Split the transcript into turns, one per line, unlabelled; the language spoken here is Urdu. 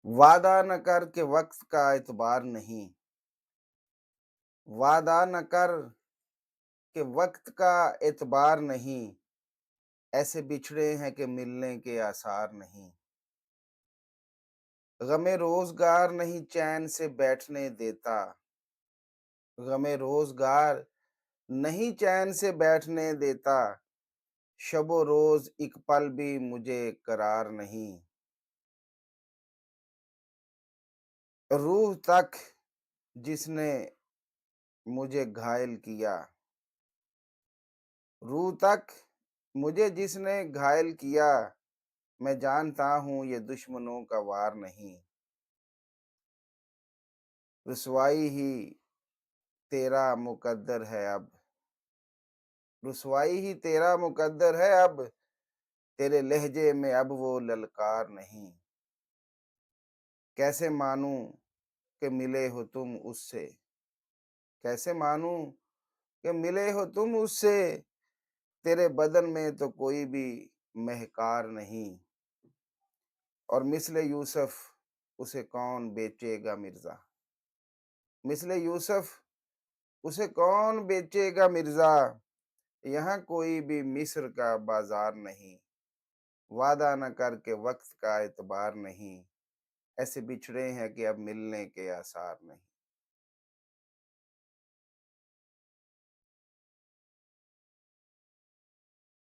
وعدہ نہ کر کہ وقت کا اعتبار نہیں، وعدہ نہ کر کہ وقت کا اعتبار نہیں، ایسے بچھڑے ہیں کہ ملنے کے آثار نہیں، غم روزگار نہیں چین سے بیٹھنے دیتا، غم روزگار نہیں چین سے بیٹھنے دیتا، شب و روز ایک پل بھی مجھے قرار نہیں، روح تک جس نے مجھے گھائل کیا، روح تک مجھے جس نے گھائل کیا، میں جانتا ہوں یہ دشمنوں کا وار نہیں، رسوائی ہی تیرا مقدر ہے اب، رسوائی ہی تیرا مقدر ہے اب، تیرے لہجے میں اب وہ للکار نہیں، کیسے مانوں کہ ملے ہو تم اس سے، کیسے مانوں کہ ملے ہو تم اس سے، تیرے بدن میں تو کوئی بھی مہکار نہیں، اور مثل یوسف اسے کون بیچے گا مرزا، مثل یوسف اسے کون بیچے گا مرزا، یہاں کوئی بھی مصر کا بازار نہیں، وعدہ نہ کر کے وقت کا اعتبار نہیں، ایسے بچھڑے ہیں کہ اب ملنے کے آثار نہیں۔